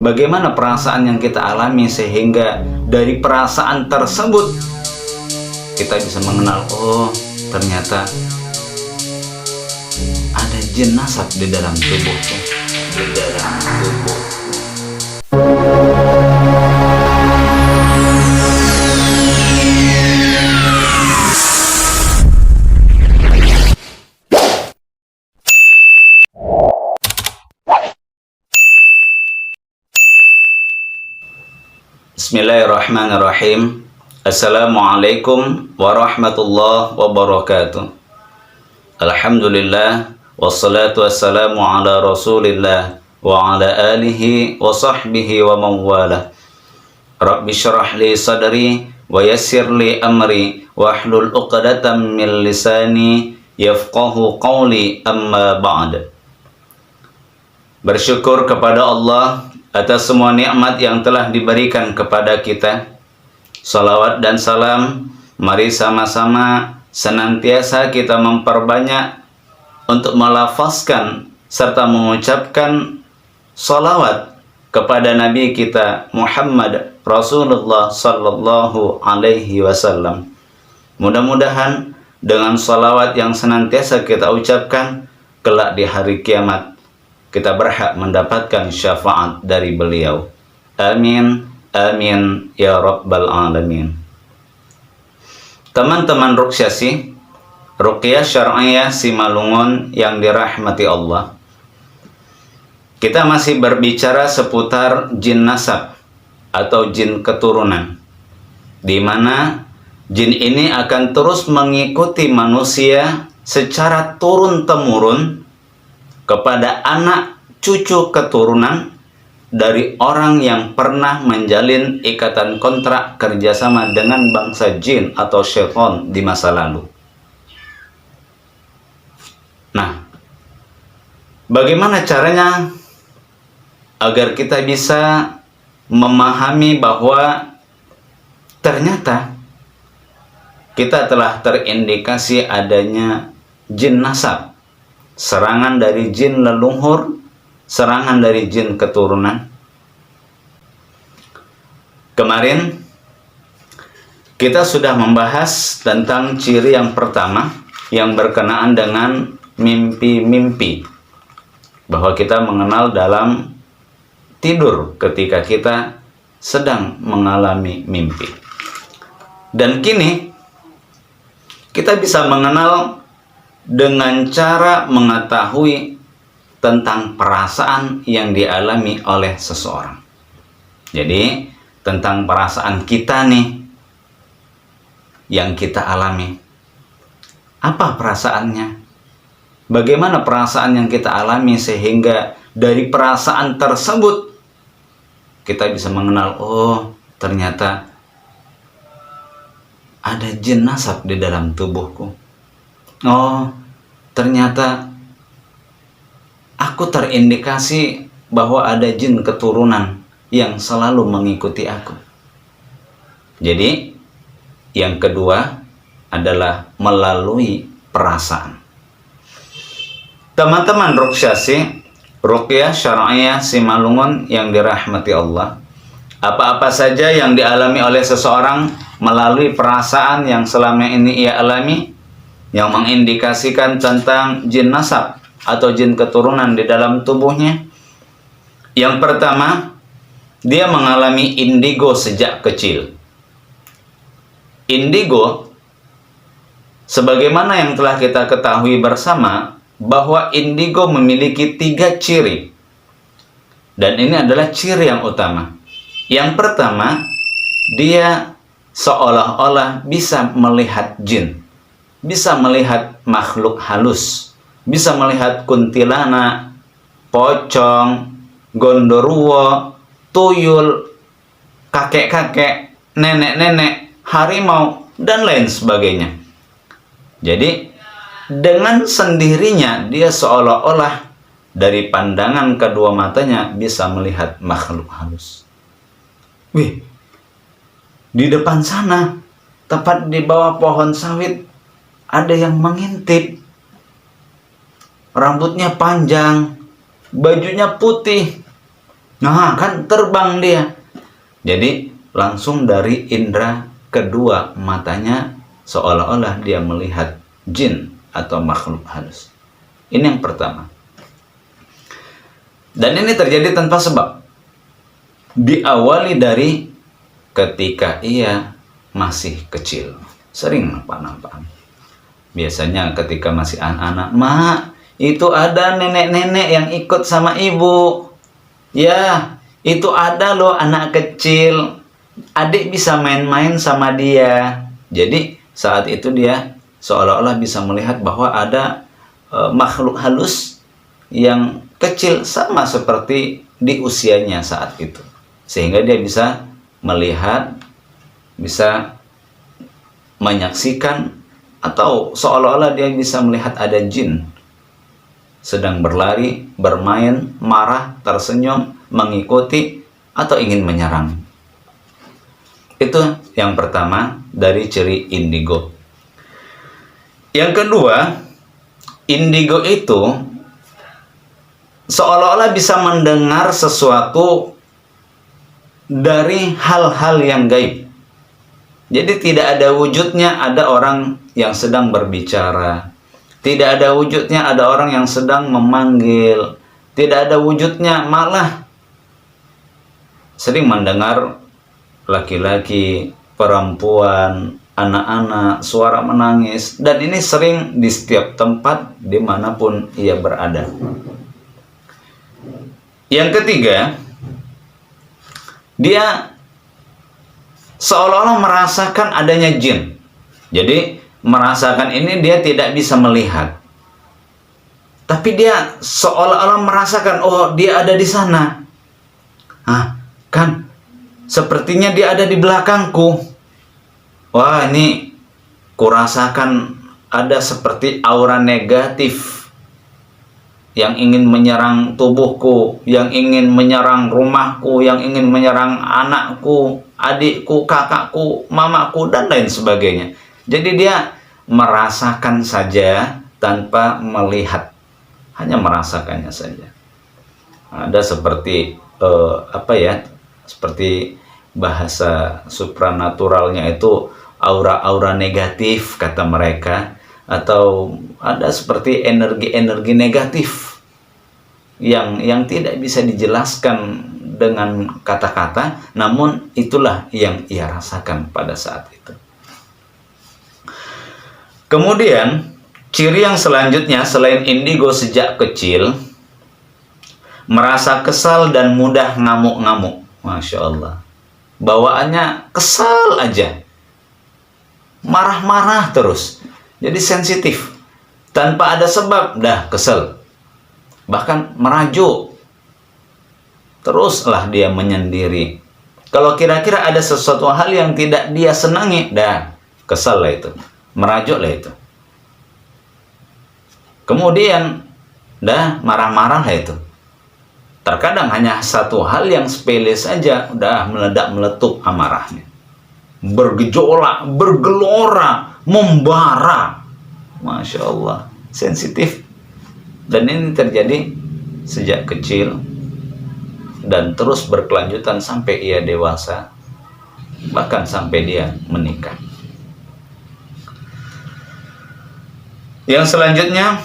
Bagaimana perasaan yang kita alami sehingga dari perasaan tersebut kita bisa mengenal, oh ternyata ada jin nasab di dalam tubuhku, di dalam tubuh. Bismillahirrahmanirrahim. Assalamualaikum warahmatullahi wabarakatuh. Alhamdulillah, wassalatu wassalamu ala rasulillah wa ala alihi wa sahbihi wa mawala. Rabbi syrah li sadri wa yassir li amri wahlul uqdatam min lisani yafqahu qawli, amma ba'd. Bersyukur kepada Allah atas semua nikmat yang telah diberikan kepada kita. Salawat dan salam, mari sama-sama senantiasa kita memperbanyak untuk melafazkan serta mengucapkan salawat kepada Nabi kita Muhammad Rasulullah Sallallahu Alaihi Wasallam. Mudah-mudahan dengan salawat yang senantiasa kita ucapkan, kelak di hari kiamat kita berhak mendapatkan syafaat dari beliau. Amin, amin, ya rabbal alamin. Teman-teman Ruqyah Ruqyah Syar'iyah Simalungun yang dirahmati Allah, kita masih berbicara seputar jin nasab atau jin keturunan, di mana jin ini akan terus mengikuti manusia secara turun-temurun kepada anak cucu keturunan dari orang yang pernah menjalin ikatan kontrak kerjasama dengan bangsa jin atau syaitan di masa lalu. Nah, bagaimana caranya agar kita bisa memahami bahwa ternyata kita telah terindikasi adanya jin nasab, serangan dari jin leluhur, serangan dari jin keturunan. Kemarin kita sudah membahas tentang ciri yang pertama yang berkenaan dengan mimpi-mimpi, bahwa kita mengenal dalam tidur ketika kita sedang mengalami mimpi. Dan kini kita bisa mengenal dengan cara mengetahui tentang perasaan yang dialami oleh seseorang. Jadi, tentang perasaan kita nih yang kita alami. Apa perasaannya? Bagaimana perasaan yang kita alami sehingga dari perasaan tersebut kita bisa mengenal, oh ternyata ada jin nasab di dalam tubuhku. Oh, ternyata aku terindikasi bahwa ada jin keturunan yang selalu mengikuti aku. Jadi, yang kedua adalah melalui perasaan. Teman-teman Ruqyah Syar'iyah Simalungun yang dirahmati Allah, apa-apa saja yang dialami oleh seseorang melalui perasaan yang selama ini ia alami, yang mengindikasikan tentang jin nasab atau jin keturunan di dalam tubuhnya. Yang pertama, dia mengalami indigo sejak kecil. Indigo, sebagaimana yang telah kita ketahui bersama, bahwa indigo memiliki 3 ciri. Dan ini adalah ciri yang utama. Yang pertama, dia seolah-olah bisa melihat jin, bisa melihat makhluk halus, bisa melihat kuntilanak, pocong, gondoruo, tuyul, kakek-kakek, nenek-nenek, harimau, dan lain sebagainya. Jadi, dengan sendirinya dia seolah-olah dari pandangan kedua matanya bisa melihat makhluk halus. Wih, di depan sana, tepat di bawah pohon sawit, ada yang mengintip. Rambutnya panjang, bajunya putih, Nah, kan terbang dia. Jadi langsung dari indera kedua matanya seolah-olah dia melihat jin atau makhluk halus. Ini yang pertama. Dan ini terjadi tanpa sebab. Diawali dari ketika ia masih kecil. Sering nampak-nampak. Biasanya ketika masih anak-anak, "Mak, itu ada nenek-nenek yang ikut sama ibu. Ya, itu ada loh anak kecil. Adik bisa main-main sama dia." Jadi saat itu dia seolah-olah bisa melihat bahwa ada makhluk halus yang kecil sama seperti di usianya saat itu. Sehingga dia bisa melihat, bisa menyaksikan, atau seolah-olah dia bisa melihat ada jin sedang berlari, bermain, marah, tersenyum, mengikuti, atau ingin menyerang. Itu yang pertama dari ciri indigo. Yang kedua, indigo itu seolah-olah bisa mendengar sesuatu dari hal-hal yang gaib. Jadi tidak ada wujudnya ada orang yang sedang berbicara. Tidak ada wujudnya ada orang yang sedang memanggil. Tidak ada wujudnya, malah sering mendengar laki-laki, perempuan, anak-anak, suara menangis. Dan ini sering di setiap tempat dimanapun ia berada. Yang ketiga, dia seolah-olah merasakan adanya jin. Jadi merasakan ini dia tidak bisa melihat. Tapi dia seolah-olah merasakan, oh dia ada di sana. Kan sepertinya dia ada di belakangku. Wah, ini kurasakan ada seperti aura negatif yang ingin menyerang tubuhku, yang ingin menyerang rumahku, yang ingin menyerang anakku, adikku, kakakku, mamaku, dan lain sebagainya. Jadi dia merasakan saja tanpa melihat, hanya merasakannya saja. Ada seperti seperti bahasa supranaturalnya itu aura-aura negatif kata mereka, atau ada seperti energi-energi negatif yang tidak bisa dijelaskan dengan kata-kata, namun itulah yang ia rasakan pada saat itu. Kemudian ciri yang selanjutnya selain indigo sejak kecil, merasa kesal dan mudah ngamuk-ngamuk. Masya Allah, bawaannya kesal aja, marah-marah terus. Jadi sensitif, tanpa ada sebab dah kesel, bahkan merajuk, teruslah dia menyendiri. Kalau kira-kira ada sesuatu hal yang tidak dia senangi, dah kesel lah itu, merajuk lah itu. Kemudian dah marah-marah lah itu. Terkadang hanya satu hal yang sepele saja udah meledak meletup amarahnya, bergejolak, bergelora, membara. Masya Allah, sensitif. Dan ini terjadi sejak kecil dan terus berkelanjutan sampai ia dewasa, bahkan sampai dia menikah. Yang selanjutnya,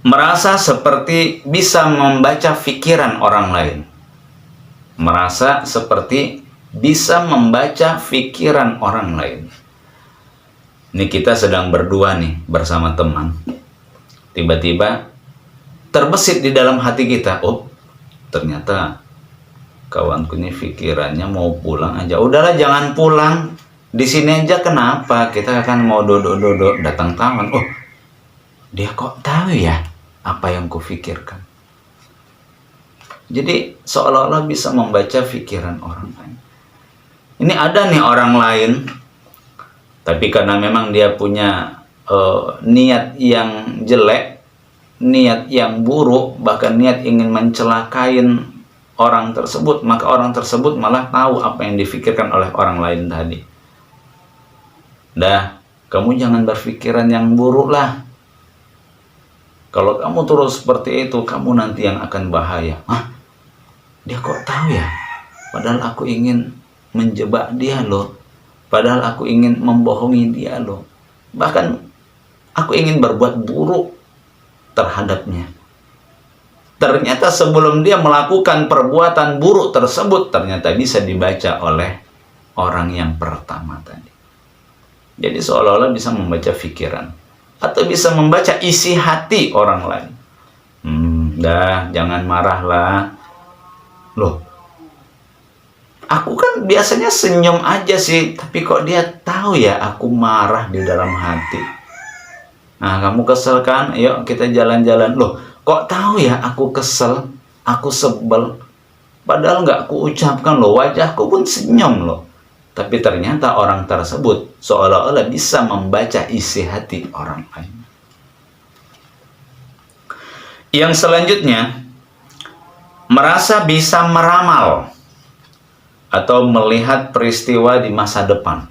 merasa seperti bisa membaca pikiran orang lain. Merasa seperti bisa membaca pikiran orang lain. Ini kita sedang berdua nih bersama teman. Tiba-tiba terbesit di dalam hati kita, oh ternyata kawanku ini pikirannya mau pulang aja. Udahlah jangan pulang, di sini aja, kenapa? Kita akan mau duduk-duduk, datang taman. Oh, dia kok tahu ya apa yang kufikirkan. Jadi seolah-olah bisa membaca pikiran orang lain. Ini ada nih orang lain, tapi karena memang dia punya niat yang jelek, niat yang buruk, bahkan niat ingin mencelakain orang tersebut, maka orang tersebut malah tahu apa yang difikirkan oleh orang lain tadi. Dah, kamu jangan berpikiran yang buruk lah. Kalau kamu terus seperti itu, kamu nanti yang akan bahaya. Hah? dia kok tahu ya? Padahal aku ingin menjebak dia loh. Padahal aku ingin membohongi dia loh. Bahkan aku ingin berbuat buruk terhadapnya. Ternyata sebelum dia melakukan perbuatan buruk tersebut, ternyata bisa dibaca oleh orang yang pertama tadi. Jadi seolah-olah bisa membaca pikiran atau bisa membaca isi hati orang lain. Jangan marahlah. Loh, aku kan biasanya senyum aja sih, tapi kok dia tahu ya aku marah di dalam hati. Nah, kamu kesel kan? Ayo kita jalan-jalan. Loh, kok tahu ya aku kesel, aku sebel. Padahal nggak aku ucapkan loh, wajahku pun senyum loh. Tapi ternyata orang tersebut seolah-olah bisa membaca isi hati orang lain. Yang selanjutnya, merasa bisa meramal atau melihat peristiwa di masa depan.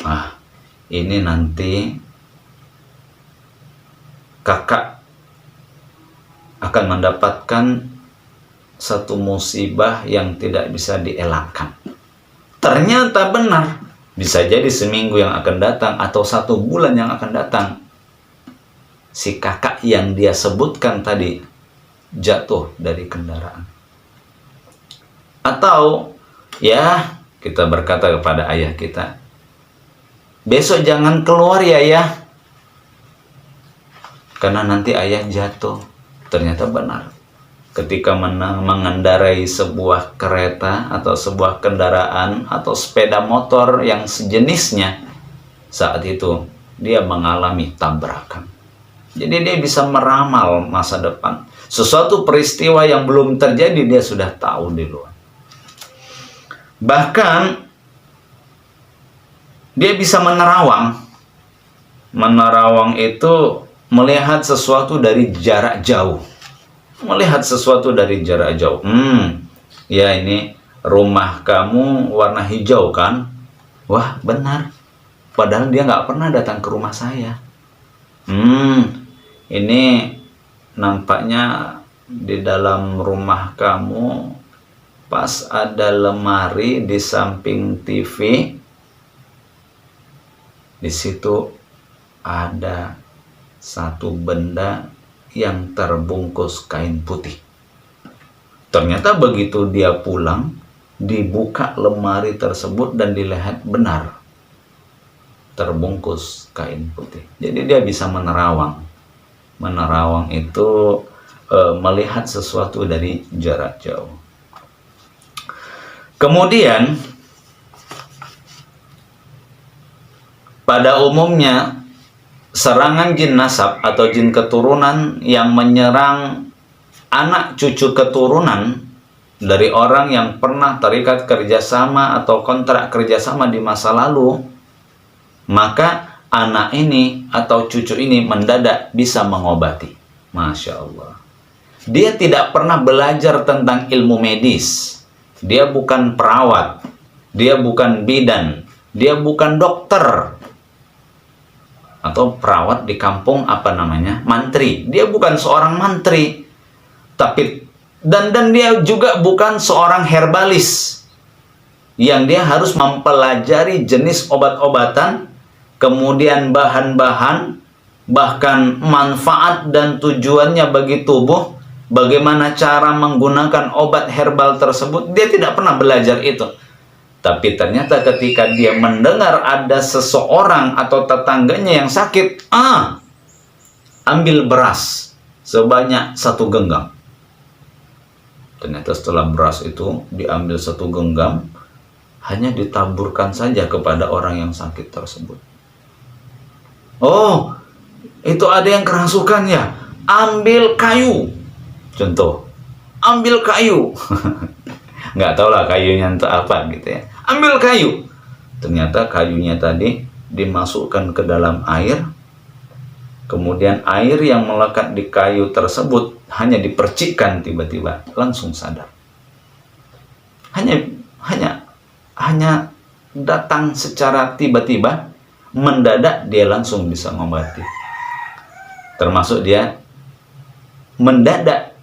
Nah, ini nanti kakak akan mendapatkan satu musibah yang tidak bisa dielakkan. Ternyata benar, bisa jadi seminggu yang akan datang atau 1 bulan yang akan datang, si kakak yang dia sebutkan tadi jatuh dari kendaraan. Atau ya kita berkata kepada ayah kita, besok jangan keluar ya ayah, karena nanti ayah jatuh. Ternyata benar. Ketika mengendarai sebuah kereta atau sebuah kendaraan atau sepeda motor yang sejenisnya, saat itu dia mengalami tabrakan. Jadi dia bisa meramal masa depan. Sesuatu peristiwa yang belum terjadi dia sudah tahu di luar. Bahkan dia bisa menerawang. Menerawang itu melihat sesuatu dari jarak jauh. Melihat sesuatu dari jarak jauh. Ya ini rumah kamu warna hijau kan? Wah benar. Padahal dia nggak pernah datang ke rumah saya. Ini nampaknya di dalam rumah kamu pas ada lemari di samping TV. Di situ ada satu benda yang terbungkus kain putih. Ternyata begitu dia pulang, dibuka lemari tersebut dan dilihat benar terbungkus kain putih. Jadi dia bisa menerawang. Menerawang itu melihat sesuatu dari jarak jauh. Kemudian pada umumnya serangan jin nasab atau jin keturunan yang menyerang anak cucu keturunan dari orang yang pernah terikat kerjasama atau kontrak kerjasama di masa lalu, maka anak ini atau cucu ini mendadak bisa mengobati. Masya Allah. Dia tidak pernah belajar tentang ilmu medis. Dia bukan perawat. Dia bukan bidan. Dia bukan dokter. Atau perawat di kampung mantri. Dia bukan seorang mantri, tapi dan dia juga bukan seorang herbalis yang dia harus mempelajari jenis obat-obatan, kemudian bahan-bahan, bahkan manfaat dan tujuannya bagi tubuh, bagaimana cara menggunakan obat herbal tersebut. Dia tidak pernah belajar itu. Tapi ternyata ketika dia mendengar ada seseorang atau tetangganya yang sakit, ambil beras sebanyak 1 genggam. Ternyata setelah beras itu diambil 1 genggam, hanya ditaburkan saja kepada orang yang sakit tersebut. Oh, itu ada yang kerasukan ya? Ambil kayu. Contoh, ambil kayu. Nggak tahu lah kayunya untuk apa gitu ya. Ambil kayu. Ternyata kayunya tadi dimasukkan ke dalam air. Kemudian air yang melekat di kayu tersebut hanya dipercikkan tiba-tiba, langsung sadar. Hanya datang secara tiba-tiba, mendadak dia langsung bisa mengobati. Termasuk dia mendadak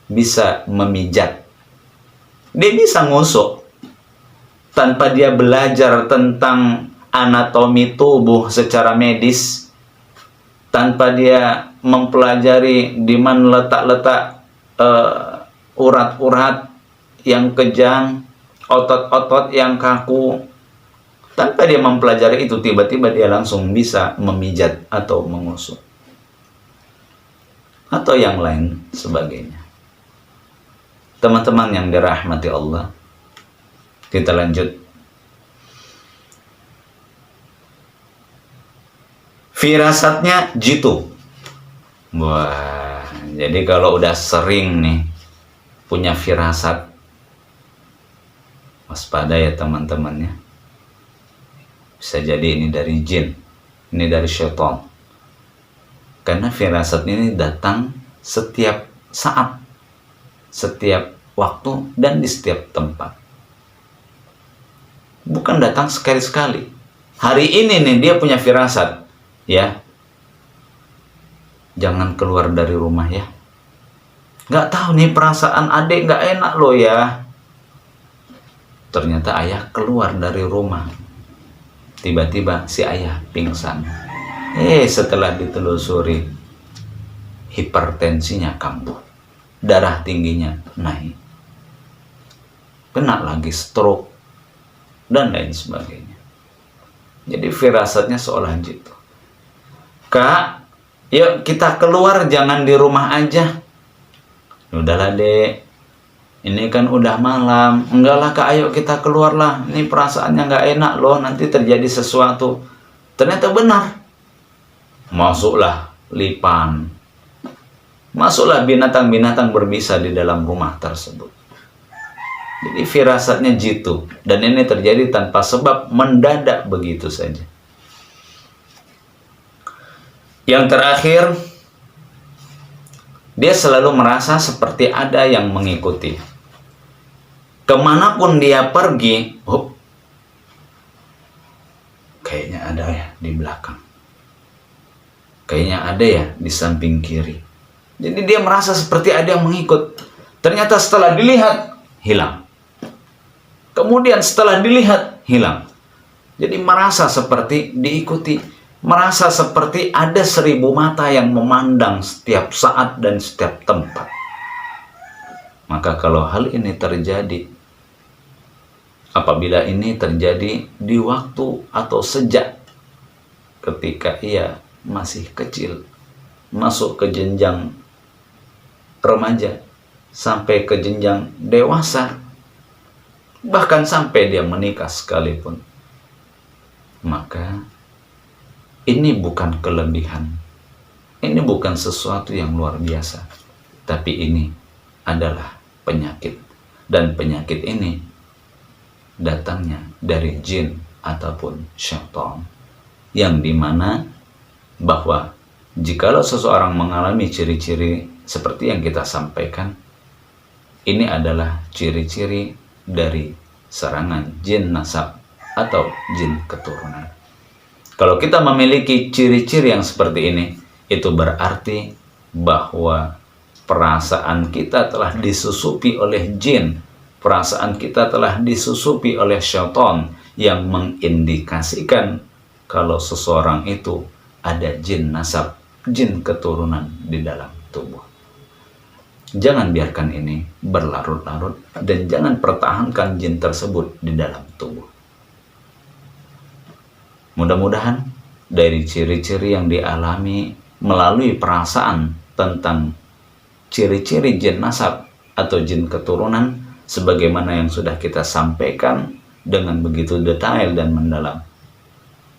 bisa memijat Dia bisa ngusuk tanpa dia belajar tentang anatomi tubuh secara medis, tanpa dia mempelajari di mana letak-letak urat-urat yang kejang, otot-otot yang kaku. Tanpa dia mempelajari itu, tiba-tiba dia langsung bisa memijat atau mengusuk atau yang lain sebagainya. Teman-teman yang dirahmati Allah, kita lanjut. Firasatnya jitu. Wah, jadi kalau udah sering nih punya firasat, waspada ya teman-temannya. Bisa jadi ini dari jin, ini dari syaitan. Karena firasat ini datang setiap saat, setiap waktu, dan di setiap tempat. Bukan datang sekali-sekali. Hari ini nih dia punya firasat, ya, jangan keluar dari rumah ya. Nggak tahu nih perasaan adik nggak enak loh ya. Ternyata ayah keluar dari rumah. Tiba-tiba si ayah pingsan. Setelah ditelusuri, hipertensinya kambuh, darah tingginya naik, kena lagi stroke, dan lain sebagainya. Jadi firasatnya seolah gitu. Kak, yuk kita keluar, jangan di rumah aja. Udahlah dek, ini kan udah malam. Enggak lah kak, ayo kita keluar lah. Ini perasaannya nggak enak loh, nanti terjadi sesuatu. Ternyata benar. Masuklah lipan, masuklah binatang-binatang berbisa di dalam rumah tersebut. Jadi firasatnya jitu, dan ini terjadi tanpa sebab, mendadak begitu saja. Yang terakhir, dia selalu merasa seperti ada yang mengikuti. Kemanapun dia pergi, kayaknya ada ya di belakang. Kayaknya ada ya di samping kiri. Jadi dia merasa seperti ada yang mengikut. Ternyata setelah dilihat, hilang. Kemudian setelah dilihat, hilang. Jadi merasa seperti diikuti. Merasa seperti ada 1000 mata yang memandang setiap saat dan setiap tempat. Maka kalau hal ini terjadi, apabila ini terjadi di waktu atau sejak ketika ia masih kecil, masuk ke jenjang remaja, sampai ke jenjang dewasa, bahkan sampai dia menikah sekalipun, maka ini bukan kelebihan, ini bukan sesuatu yang luar biasa, tapi ini adalah penyakit. Dan penyakit ini datangnya dari jin ataupun syaitan, yang dimana bahwa jikalau seseorang mengalami ciri-ciri seperti yang kita sampaikan, ini adalah ciri-ciri dari serangan jin nasab atau jin keturunan. Kalau kita memiliki ciri-ciri yang seperti ini, itu berarti bahwa perasaan kita telah disusupi oleh jin, perasaan kita telah disusupi oleh syaitan, yang mengindikasikan kalau seseorang itu ada jin nasab, jin keturunan di dalam tubuh. Jangan biarkan ini berlarut-larut, dan jangan pertahankan jin tersebut di dalam tubuh. Mudah-mudahan dari ciri-ciri yang dialami melalui perasaan tentang ciri-ciri jin nasab atau jin keturunan, sebagaimana yang sudah kita sampaikan dengan begitu detail dan mendalam,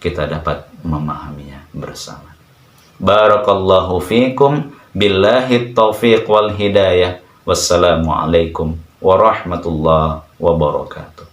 kita dapat memahaminya bersama. Barakallahu fiikum, billahi taufiq wal hidayah. Wassalamualaikum warahmatullahi wabarakatuh.